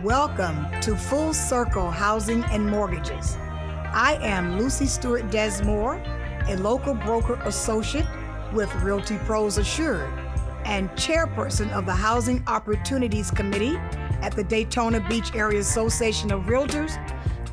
Welcome to Full Circle Housing and Mortgages. I am Lucy Stewart Desmore, a local broker associate with Realty Pros Assured and chairperson of the Housing Opportunities Committee at the Daytona Beach Area Association of Realtors,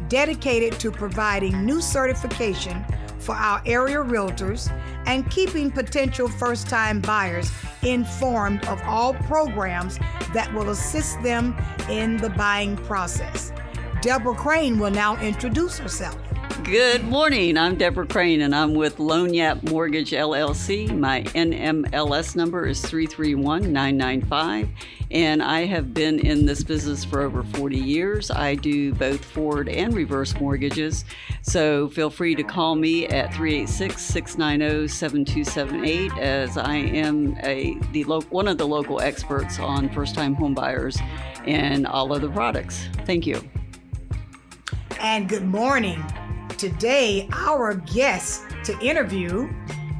dedicated to providing new certification for our area realtors and keeping potential first-time buyers informed of all programs that will assist them in the buying process. Deborah Crane will now introduce herself. Good morning. I'm Deborah Crane, and I'm with Loan Yap Mortgage LLC. My NMLS number is 331995, and I have been in this business for over 40 years. I do both forward and reverse mortgages, so feel free to call me at 386-690-7278, as I am one of the local experts on first-time home buyers and all of the products. Thank you. And good morning. Today, our guest to interview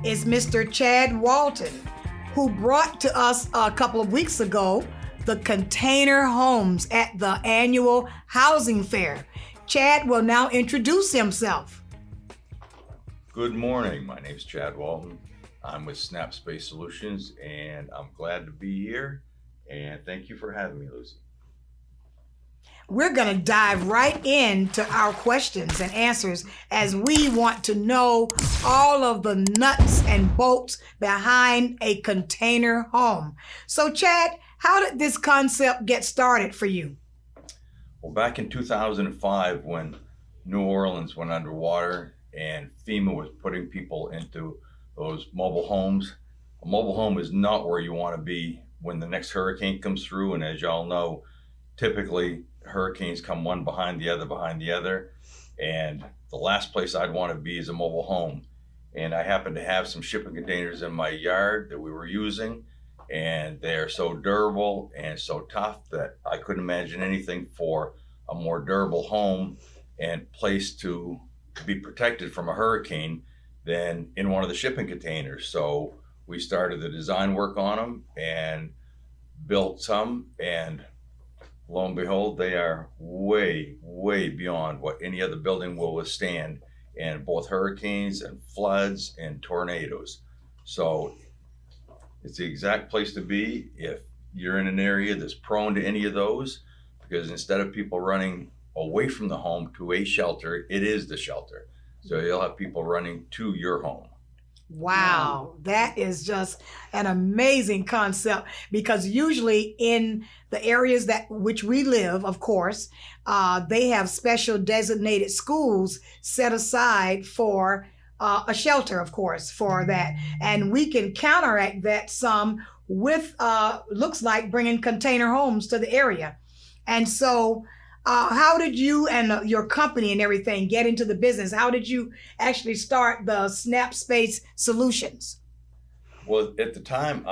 is Mr. Chad Walton, who brought to us a couple of weeks ago the container homes at the annual housing fair. Chad will now introduce himself. Good morning. My name is Chad Walton. I'm with Snap Space Solutions, and I'm glad to be here. And thank you for having me, Lucy. We're going to dive right into our questions and answers as we want to know all of the nuts and bolts behind a container home. So, Chad, how did this concept get started for you? Well, back in 2005, when New Orleans went underwater and FEMA was putting people into those mobile homes, a mobile home is not where you want to be when the next hurricane comes through. And as y'all know, typically hurricanes come one behind the other, and the last place I'd want to be is a mobile home. And I happen to have some shipping containers in my yard that we were using, and they're so durable and so tough that I couldn't imagine anything for a more durable home and place to be protected from a hurricane than in one of the shipping containers. So we started the design work on them and built some, and lo and behold, they are way, way beyond what any other building will withstand in both hurricanes and floods and tornadoes. So it's the exact place to be if you're in an area that's prone to any of those, because instead of people running away from the home to a shelter, it is the shelter. So you'll have people running to your home. Wow, that is just an amazing concept, because usually in the areas that which we live, of course, they have special designated schools set aside for a shelter, of course, for that. And we can counteract that some with, looks like bringing container homes to the area. And so how did you and your company and everything get into the business? How did you actually start the Snap Space Solutions? Well, at the time,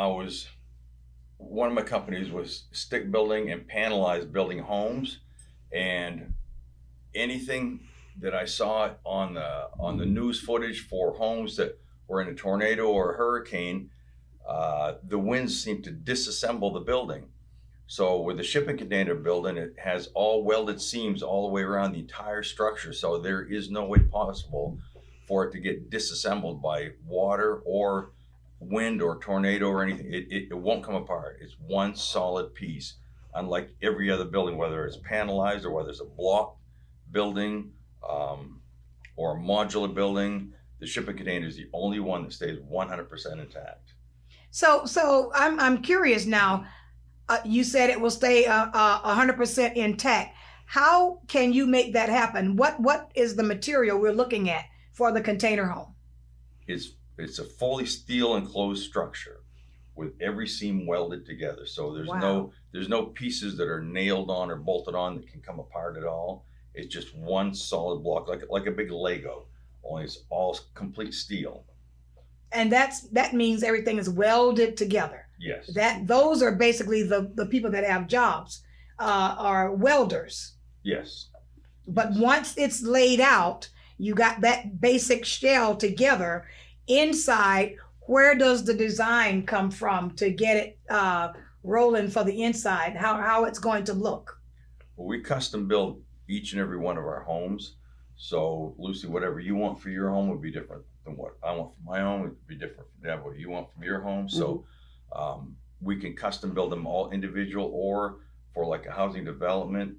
one of my companies was stick building and panelized building homes, and anything that I saw on the news footage for homes that were in a tornado or a hurricane, the winds seemed to disassemble the building. So with the shipping container building, it has all welded seams all the way around the entire structure. So there is no way possible for it to get disassembled by water or wind or tornado or anything. It won't come apart. It's one solid piece, unlike every other building, whether it's panelized or whether it's a block building or a modular building. The shipping container is the only one that stays 100% intact. So I'm curious now. You said it will stay 100% intact. How can you make that happen? What is the material we're looking at for the container home? It's a fully steel enclosed structure with every seam welded together. So there's no pieces that are nailed on or bolted on that can come apart at all. It's just one solid block, like a big Lego, only it's all complete steel. And that means everything is welded together. Yes. Those are basically the people that have jobs, are welders. Yes. But once it's laid out, you got that basic shell together. Inside, where does the design come from to get it rolling for the inside? How it's going to look? Well, we custom build each and every one of our homes. So, Lucy, whatever you want for your home would be different than what I want for my home. It would be different from what you want from your home. So, we can custom build them all individual, or for like a housing development,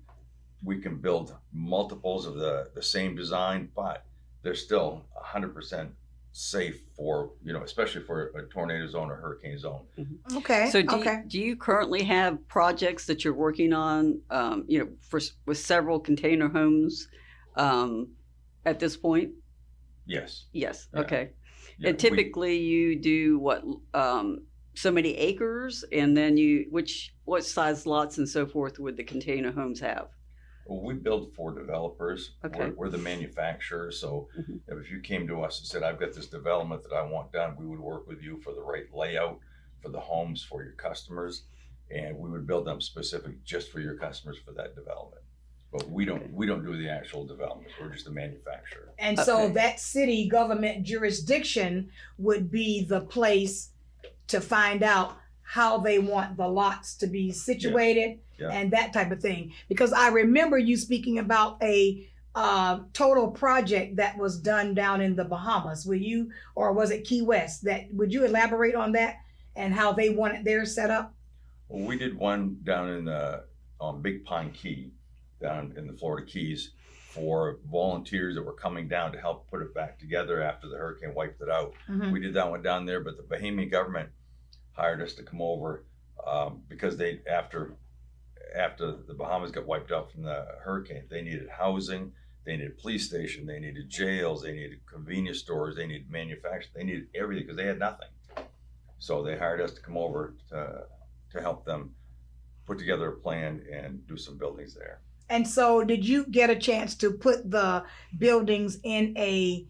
we can build multiples of the same design, but they're still 100% safe for, especially for a tornado zone or hurricane zone. Okay. So okay. do you currently have projects that you're working on, with several container homes at this point? Yes. Yes. Yeah. Okay. Yeah, And typically you do what, so many acres, and then what size lots and so forth would the container homes have? Well, we build for developers. Okay. We're the manufacturer. So if you came to us and said, I've got this development that I want done, we would work with you for the right layout for the homes for your customers. And we would build them specific just for your customers for that development. But we don't do the actual development. We're just a manufacturer. And so Okay. that city government jurisdiction would be the place to find out how they want the lots to be situated. Yeah. And that type of thing. Because I remember you speaking about a total project that was done down in the Bahamas. Or was it Key West? Would you elaborate on that and how they wanted theirs set up? Well, we did one down on Big Pine Key, down in the Florida Keys, for volunteers that were coming down to help put it back together after the hurricane wiped it out. Mhm. We did that one down there, but the Bahamian government hired us to come over because after the Bahamas got wiped out from the hurricane, they needed housing, they needed a police station, they needed jails, they needed convenience stores, they needed manufacturing, they needed everything because they had nothing. So they hired us to come over to help them put together a plan and do some buildings there. And so did you get a chance to put the buildings in a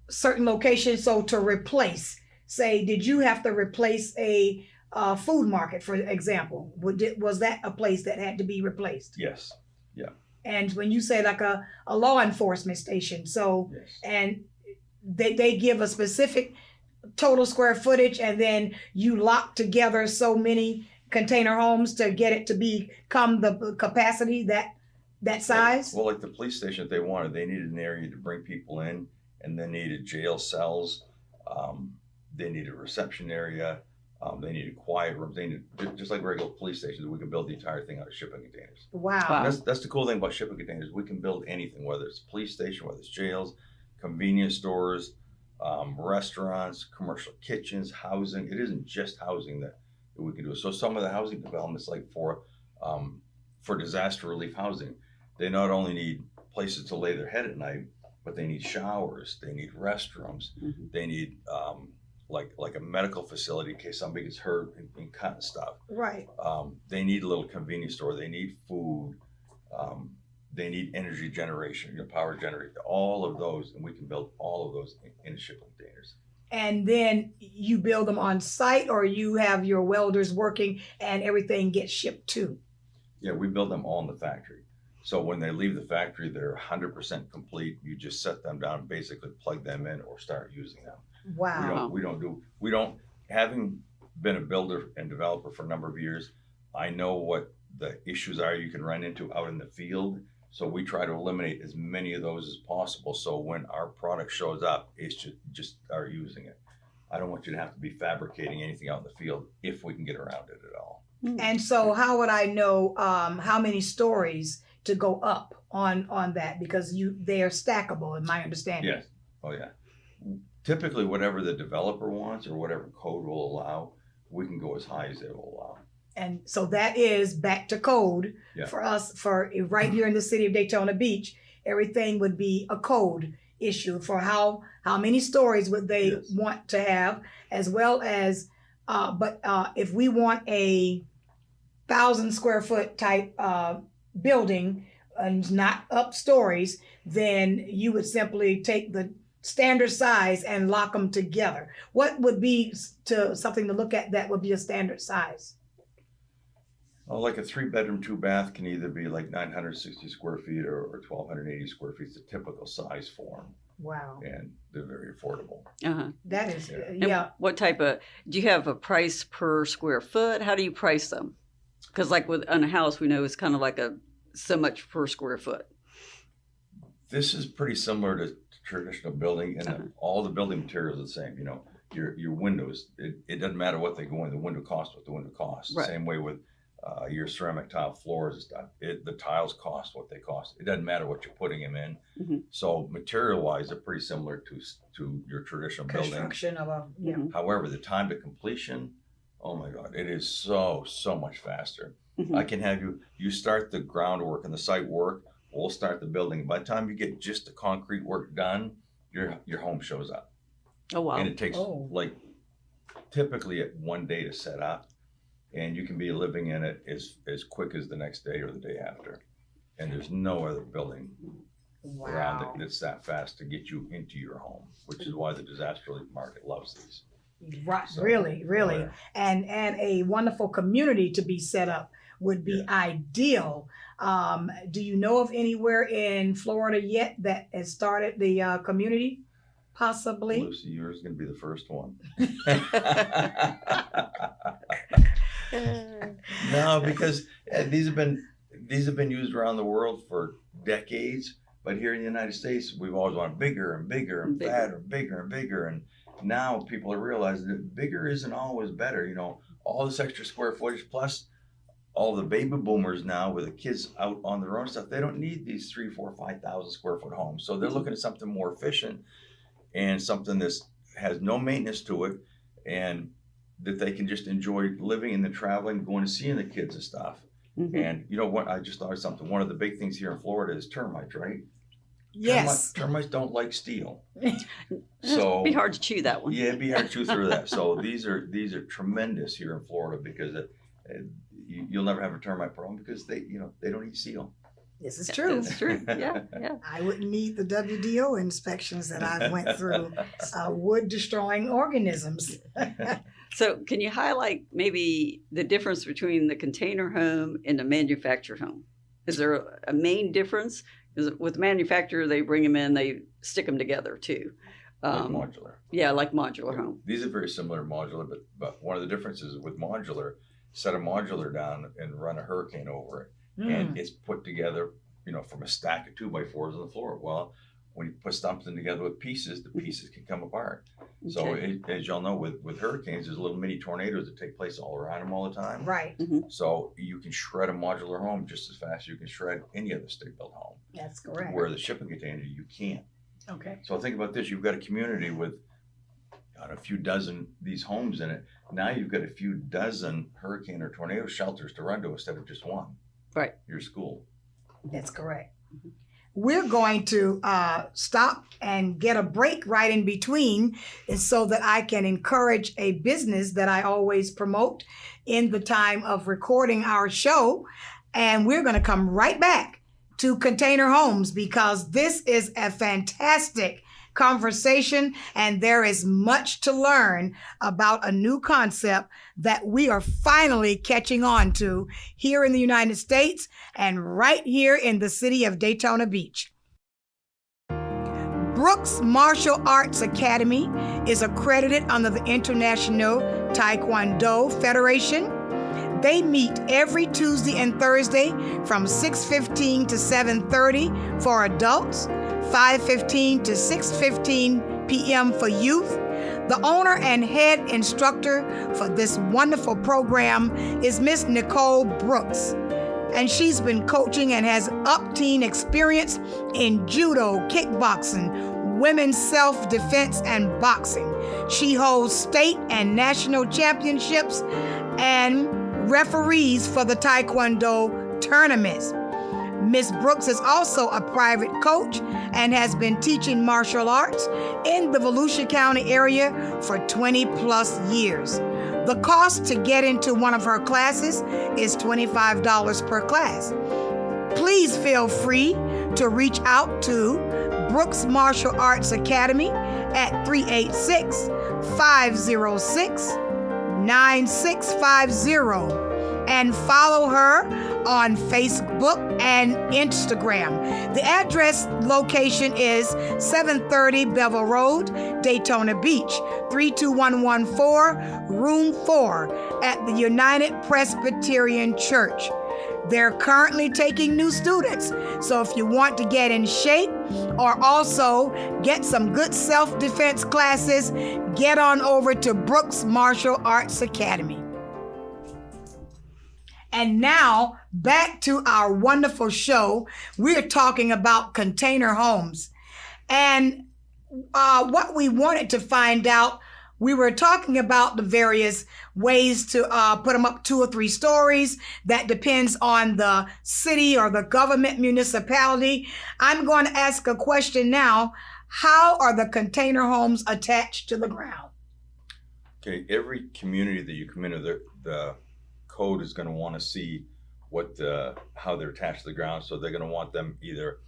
certain location? So to replace, say, did you have to replace a food market, for example? Was that a place that had to be replaced? Yes. Yeah. And when you say like a law enforcement station, so, Yes. and they give a specific total square footage, and then you lock together so many container homes to get it to become the capacity that size? Well, like the police station that they wanted, they needed an area to bring people in, and they needed jail cells. They needed a reception area. They needed quiet rooms. They needed, just like regular police stations, we can build the entire thing out of shipping containers. Wow. That's the cool thing about shipping containers. We can build anything, whether it's a police station, whether it's jails, convenience stores, restaurants, commercial kitchens, housing. It isn't just housing that we can do. So some of the housing developments, like for disaster relief housing, they not only need places to lay their head at night, but they need showers, they need restrooms, they need like a medical facility in case somebody gets hurt and cut and stuff. Right. They need a little convenience store. They need food. They need energy generation, power generation, all of those, and we can build all of those in shipping containers. And then you build them on site, or you have your welders working and everything gets shipped to? Yeah, we build them all in the factory. So when they leave the factory, they're 100% complete. You just set them down and basically plug them in or start using them. Wow. We don't, having been a builder and developer for a number of years, I know what the issues are you can run into out in the field. So we try to eliminate as many of those as possible. So when our product shows up, it's just start using it. I don't want you to have to be fabricating anything out in the field if we can get around it at all. And so how would I know how many stories to go up on that? Because they are stackable, in my understanding. Yes. Oh yeah. Typically, whatever the developer wants or whatever code will allow, we can go as high as it will allow. And so that is back to code. Yeah. For us, for right here in the city of Daytona Beach, everything would be a code issue for how many stories would they Yes. want to have, as well as, but if we want a 1,000 square foot type building and not up stories, then you would simply take the standard size and lock them together. What would be something to look at that would be a standard size? Well, like a 3-bedroom, 2-bath can either be like 960 square feet or 1,280 square feet. It's a typical size form, Wow. and they're very affordable. Uh-huh. That is, Yeah. And yeah. what type do you have a price per square foot? How do you price them? Because like on a house, we know it's kind of like so much per square foot. This is pretty similar to traditional building, and all the building materials are the same. You know, your windows, it doesn't matter what they go in, the window costs what the window costs. Right. Same way with your ceramic tile floors and stuff. The tiles cost what they cost. It doesn't matter what you're putting them in. Mm-hmm. So material-wise, they're pretty similar to your traditional building. Construction of a, However, the time to completion, oh my God, it is so much faster. Mm-hmm. I can have you start the groundwork and the site work. We'll start the building. By the time you get just the concrete work done, your home shows up. Oh, wow. And it takes like typically 1 day to set up, and you can be living in it as quick as the next day or the day after. And there's no other building around it that's that fast to get you into your home, which is why the disaster relief market loves these. Right, So, really. yeah. And a wonderful community to be set up would be ideal. Do you know of anywhere in Florida yet that has started the community? Possibly. Lucy, yours is going to be the first one. No, because these have been used around the world for decades. But here in the United States, we've always wanted bigger and bigger and fatter, bigger and bigger. And now people are realizing that bigger isn't always better. You know, all this extra square footage plus all the baby boomers now with the kids out on their own stuff, they don't need these 3, 4, 5,000 square foot homes. So they're looking at something more efficient and something that has no maintenance to it, and that they can just enjoy living and then traveling, going and seeing the kids and stuff. Mm-hmm. And you know what? I just thought of something. One of the big things here in Florida is termites, right? Yes. Termites don't like steel. So it'd be hard to chew that one. Yeah, it'd be hard to chew through that. So these are tremendous here in Florida because you'll never have a termite problem because they don't eat steel. This is true. It's true. Yeah. I wouldn't need the WDO inspections that I went through. Wood destroying organisms. So can you highlight maybe the difference between the container home and the manufactured home? Is there a main difference? Because with the manufacturer, they bring them in, they stick them together too. Like modular. Yeah, like modular home. These are very similar to modular, but one of the differences with modular, set a modular down and run a hurricane over it. And it's put together, from a stack of 2x4s on the floor. Well, when you put something together with pieces, the pieces can come apart. Okay. So as y'all know, with hurricanes, there's little mini tornadoes that take place all around them all the time. Right. Mm-hmm. So you can shred a modular home just as fast as you can shred any other stick-built home. That's correct. Where the shipping container, you can't. Okay. So think about this. You've got a community with a few dozen these homes in it. Now you've got a few dozen hurricane or tornado shelters to run to instead of just one. Right. Your school. That's correct. We're going to stop and get a break right in between so that I can encourage a business that I always promote in the time of recording our show. And we're going to come right back to Container Homes because this is a fantastic conversation and there is much to learn about a new concept that we are finally catching on to here in the United States and right here in the city of Daytona Beach. Brooks Martial Arts Academy is accredited under the International Taekwondo Federation. They meet every Tuesday and Thursday from 6:15 to 7:30 for adults, 5:15 to 6:15 p.m. for youth. The owner and head instructor for this wonderful program is Miss Nicole Brooks, and she's been coaching and has up-teen experience in judo, kickboxing, women's self-defense, and boxing. She holds state and national championships and referees for the Taekwondo tournaments. Ms. Brooks is also a private coach and has been teaching martial arts in the Volusia County area for 20 plus years. The cost to get into one of her classes is $25 per class. Please feel free to reach out to Brooks Martial Arts Academy at 386-506-9650. and follow her on Facebook and Instagram. The address location is 730 Bevel Road, Daytona Beach, 32114, room 4 at the United Presbyterian Church. They're currently taking new students, so if you want to get in shape or also get some good self-defense classes, get on over to Brooks Martial Arts Academy. And now, back to our wonderful show. We're talking about container homes. And what we wanted to find out, we were talking about the various ways to put them up 2 or 3 stories. That depends on the city or the government municipality. I'm going to ask a question now. How are the container homes attached to the ground? Okay, every community that you come into, the code is going to want to see how they're attached to the ground. So they're going to want them either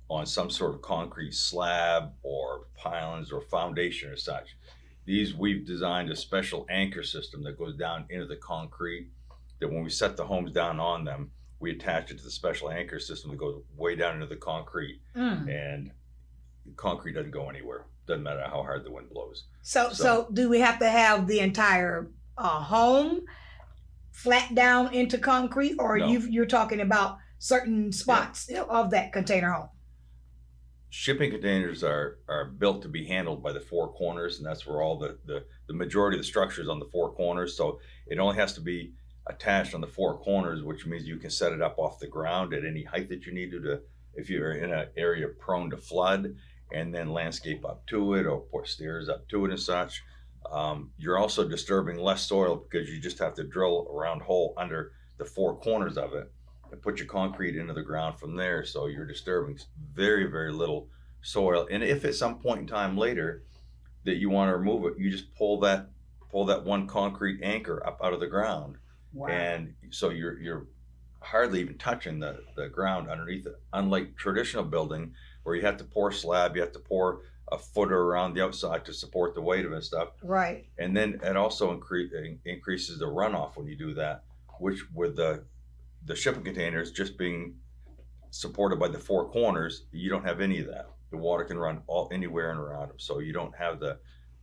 on some sort of concrete slab or pilings or foundation or such. These, we've designed a special anchor system that goes down into the concrete, that when we set the homes down on them, we attach it to the special anchor system that goes way down into the concrete. And the concrete doesn't go anywhere. Doesn't matter how hard the wind blows. So do we have to have the entire home flat down into concrete, or No. you're talking about certain spots of that container home? Shipping containers are built to be handled by the 4 corners, and that's where all the majority of the structure is on the 4 corners. So it only has to be attached on the 4 corners, which means you can set it up off the ground at any height that you need to, if you're in an area prone to flood, and then landscape up to it or put stairs up to it and such. You're also disturbing less soil because you just have to drill a round hole under the 4 corners of it and put your concrete into the ground from there. So you're disturbing very, very little soil. And if at some point in time later that you want to remove it, you just pull that one concrete anchor up out of the ground. Wow. And so you're hardly even touching the ground underneath it. Unlike traditional building where you have to pour slab, you have to pour a footer around the outside to support the weight of it and stuff. Right. And then it also increases the runoff when you do that, which with the shipping containers just being supported by the 4 corners, you don't have any of that. The water can run anywhere and around them, so you don't have the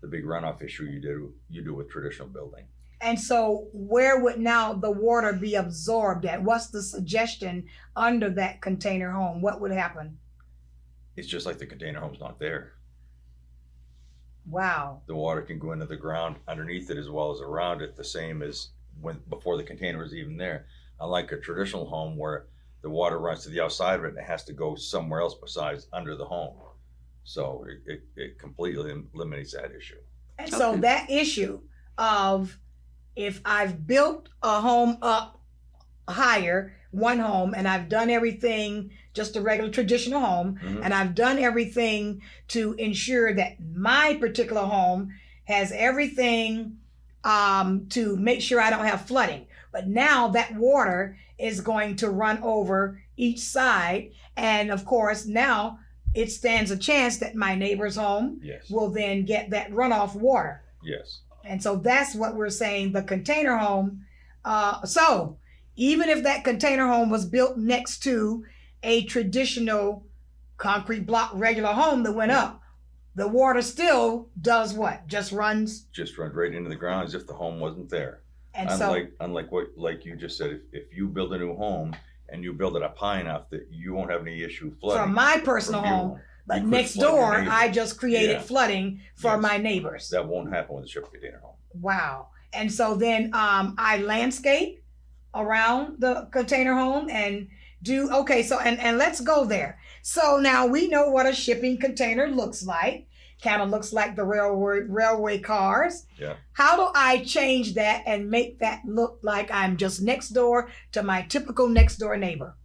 big runoff issue you do with traditional building. And so where would now the water be absorbed at? What's the suggestion under that container home? What would happen? It's just like the container home's not there. Wow. The water can go into the ground underneath it as well as around it, the same as before the container was even there. Unlike a traditional home where the water runs to the outside of it and it has to go somewhere else besides under the home. So it completely eliminates that issue. And so that issue of if I've built a home up higher, one home, and I've done everything, just a regular traditional home, and I've done everything to ensure that my particular home has everything to make sure I don't have flooding. But now that water is going to run over each side. And of course, now it stands a chance that my neighbor's home will then get that runoff water. Yes. And so that's what we're saying, the container home. So even if that container home was built next to a traditional concrete block regular home that went up, the water still does what? Just runs right into the ground as if the home wasn't there. And unlike what you just said, if you build a new home and you build it up high enough that you won't have any issue flooding. From my personal home, but next door, I just created flooding for my neighbors. That won't happen with a shipping container home. Wow. And so then I landscape around the container home and do, and let's go there. So now we know what a shipping container looks like. Kind of looks like the railway cars. Yeah. How do I change that and make that look like I'm just next door to my typical next door neighbor?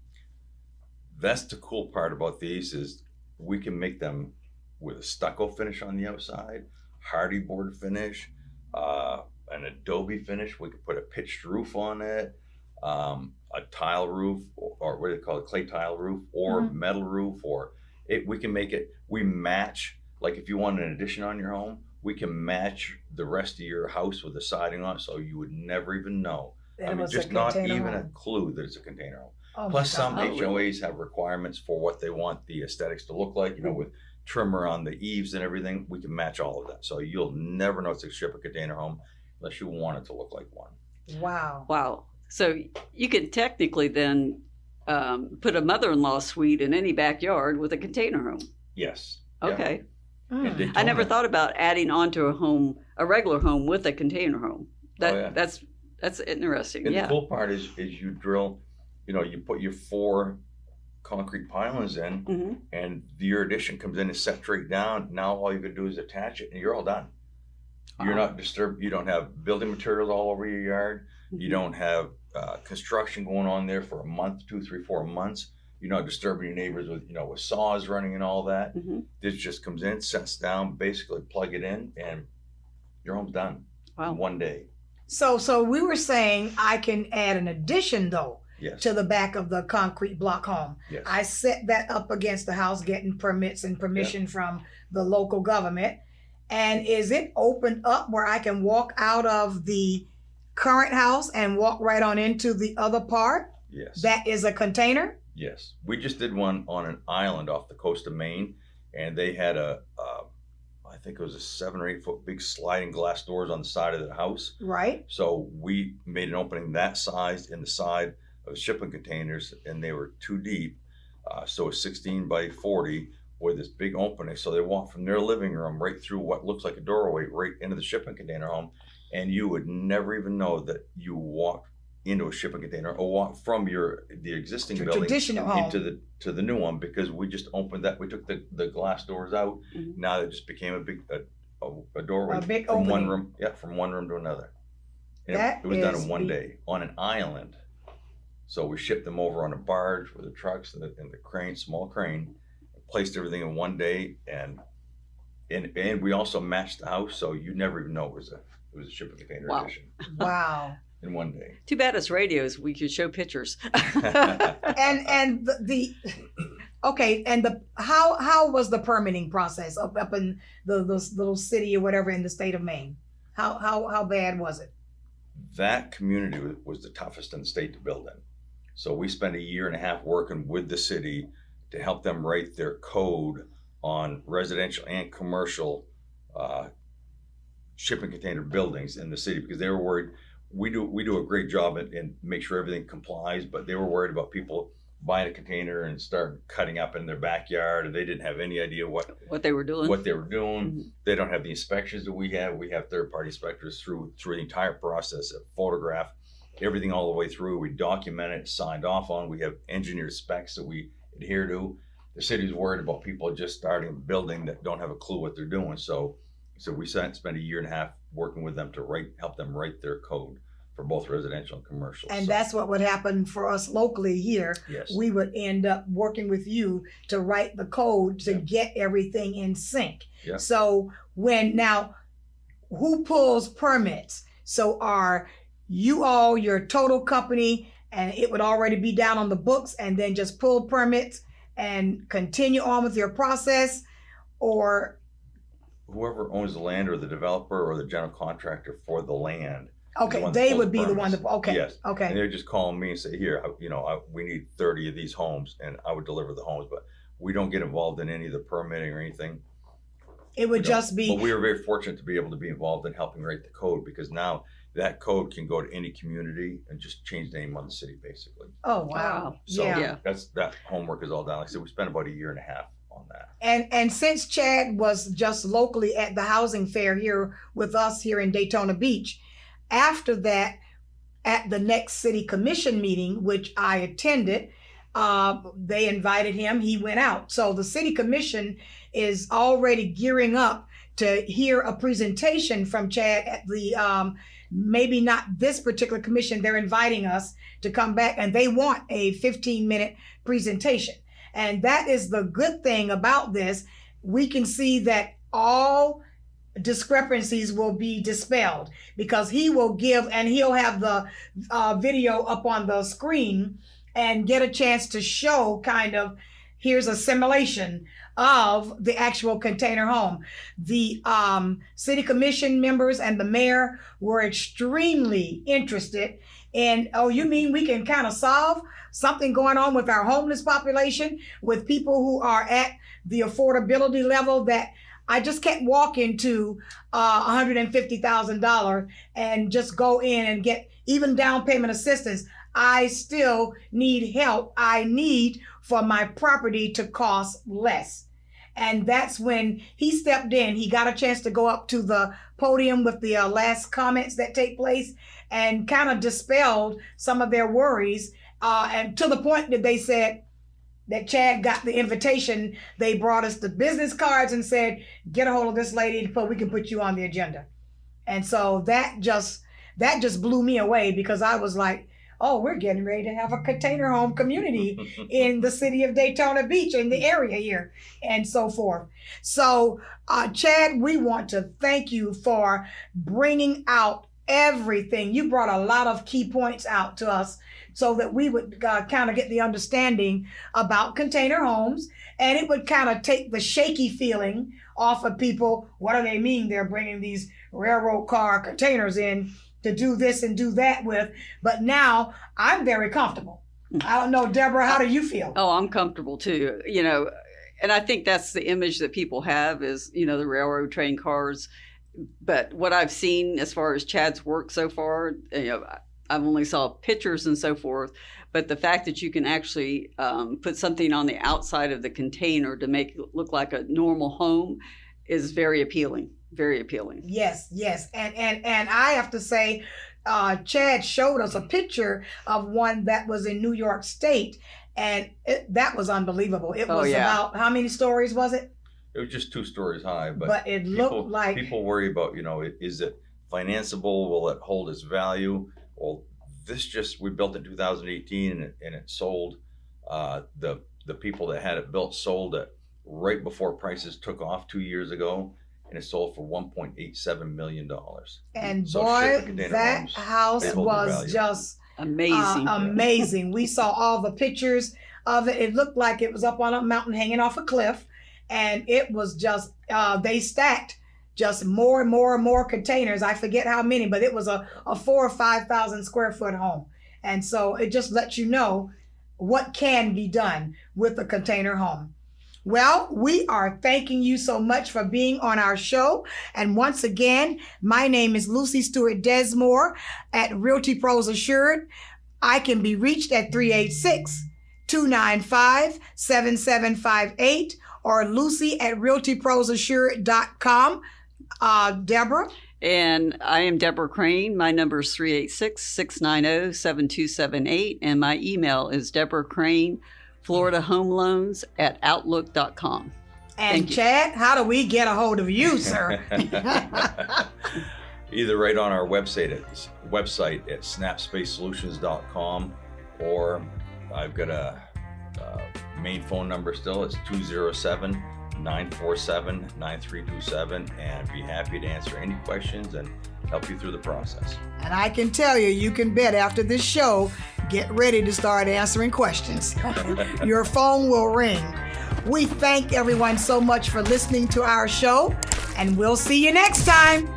That's the cool part about these is we can make them with a stucco finish on the outside, hardy board finish, an adobe finish. We could put a pitched roof on it, a tile roof, or what do they call it, clay tile roof, or metal roof, we can make it, we match. Like if you want an addition on your home, we can match the rest of your house with the siding on it, so you would never even know That I mean, was a just not container even a home. clue that it's a container home. Oh my Plus, some God. Oh, really? HOAs have requirements for what they want the aesthetics to look like, with trimmer on the eaves and everything. We can match all of that. So you'll never know it's a shipping container home unless you want it to look like one. Wow. Wow. So you can technically then put a mother-in-law suite in any backyard with a container home. Yes. Yeah. Okay. And Mm. I never Daytona- thought about adding onto a regular home with a container home. yeah. That's interesting. And Yeah. the cool part is you drill, you put your 4 concrete pylons in, hmm and your addition comes in and set straight down. Now all you can do is attach it, and you're all done. You're Wow. not disturbed. You don't have building materials all over your yard. You don't have construction going on there for a month, 2, 3, 4 months. You're not disturbing your neighbors with saws running and all that. hmm This just comes in, sets down, basically plug it in, and your home's done Wow. in one day. So we were saying I can add an addition though Yes. to the back of the concrete block home. Yes. I set that up against the house, getting permits and permission from the local government. And is it opened up where I can walk out of the current house and walk right on into the other part? Yes. That is a container? Yes, we just did one on an island off the coast of Maine, and they had I think it was a 7 or 8 foot big sliding glass doors on the side of the house. Right? So we made an opening that size in the side of shipping containers, and they were 2 deep, so a 16 by 40 with this big opening. So they walk from their living room right through what looks like a doorway right into the shipping container home, and you would never even know that you walked into a shipping container or walk from the existing Your building traditional home. into the new one, because we just opened that. We took the glass doors out. Mhm. Now it just became a doorway A big from one opening. room. Yeah, from one room to another. And That it was done is in one neat. day on an island. So we shipped them over on a barge with the trucks and the crane, small crane, placed everything in one day, and we also matched the house, so you never even know it was a shipping container Wow. addition Wow. in one day. Too bad it's radios. We could show pictures. And the okay, and how was the permitting process up in the little city or whatever in the state of Maine? How bad was it? That community was the toughest in the state to build in. So we spent a year and a half working with the city to help them write their code on residential and commercial shipping container buildings in the city, because they were worried. We do a great job and make sure everything complies, but they were worried about people buying a container and start cutting up in their backyard, and they didn't have any idea what What they were doing. they were doing. Mhm. They don't have the inspections that we have. We have third-party inspectors through the entire process, that photograph everything all the way through. We document it, signed off on. We have engineered specs that we adhere to. The city's worried about people just starting a building that don't have a clue what they're doing. So we spent a year and a half working with them to help them write their code for both residential and commercial. And So, that's what would happen for us locally here. yes. We would end up working with you to write the code to Yeah. get everything in sync. Yeah. So who pulls permits? So are you all your total company, and it would already be down on the books, and then just pull permits and continue on with your process? Or Whoever owns the land, or the developer or the general contractor for the land. okay, the one that they pulls would be the one permits. to okay. Yes. And Okay. they would just call me and say, here, we need 30 of these homes, and I would deliver the homes, but we don't get involved in any of the permitting or anything. It would We don't. just be But we were very fortunate to be able to be involved in helping write the code, because now that code can go to any community and just change the name on the city, basically. oh wow. Wow. So Yeah. that homework is all done. Like I said, we spent about a year and a half on that. And since Chad was just locally at the housing fair here with us here in Daytona Beach, after that, at the next city commission meeting, which I attended, they invited him. He went out. So the city commission is already gearing up to hear a presentation from Chad at the maybe not this particular commission. They're inviting us to come back, and they want a 15-minute presentation. And that is the good thing about this. We can see that all discrepancies will be dispelled, because he will give, and he'll have the video up on the screen and get a chance to show kind of here's a simulation of the actual container home. The city commission members and the mayor were extremely interested in, oh, you mean we can kind of solve something going on with our homeless population, with people who are at the affordability level that I just can't walk into $150,000 and just go in and get even down payment assistance. I still need help. I need for my property to cost less. And that's when he stepped in. He got a chance to go up to the podium with the last comments that take place and kind of dispelled some of their worries. And to the point that they said that Chad got the invitation, they brought us the business cards and said, get a hold of this lady so we can put you on the agenda. And so that just blew me away, because I was like, oh, we're getting ready to have a container home community in the city of Daytona Beach, in the area here, and so forth. So, Chad, we want to thank you for bringing out everything. You brought a lot of key points out to us so that we would kind of get the understanding about container homes, and it would kind of take the shaky feeling off of people. What do they mean they're bringing these railroad car containers in to do this and do that with? But now I'm very comfortable. I don't know, Deborah, how do you feel? Oh, I'm comfortable too. And I think that's the image that people have is, the railroad train cars. But what I've seen as far as Chad's work so far, I've only saw pictures and so forth, but the fact that you can actually put something on the outside of the container to make it look like a normal home is very appealing. Very appealing. Yes. And I have to say, Chad showed us a picture of one that was in New York State, and that was unbelievable. It was about, how many stories was it? It was just 2 stories high, but it looked like... People worry about, is it financeable? Will it hold its value? Well, we built it in 2018 and it sold. The people that had it built sold it right before prices took off 2 years ago. And it sold for $1.87 million. And so boy, that house was just amazing. Amazing. We saw all the pictures of it. It looked like it was up on a mountain hanging off a cliff. And it was just, they stacked just more and more and more containers. I forget how many, but it was a 4,000 or 5,000 square foot home. And so it just lets you know what can be done with a container home. Well, we are thanking you so much for being on our show. And once again, my name is Lucy Stewart Desmore at Realty Pros Assured. I can be reached at 386-295-7758 or Lucy at realtyprosassured.com. Deborah? And I am Deborah Crane. My number is 386-690-7278. And my email is Deborah Crane, FloridaHomeLoans@outlook.com. And Chad, how do we get a hold of you, sir? Either right on our website at snapspacesolutions.com, or I've got a main phone number still. It's 207-947-9327, and be happy to answer any questions and help you through the process. And I can tell you, you can bet after this show, get ready to start answering questions. Your phone will ring. We thank everyone so much for listening to our show, and we'll see you next time.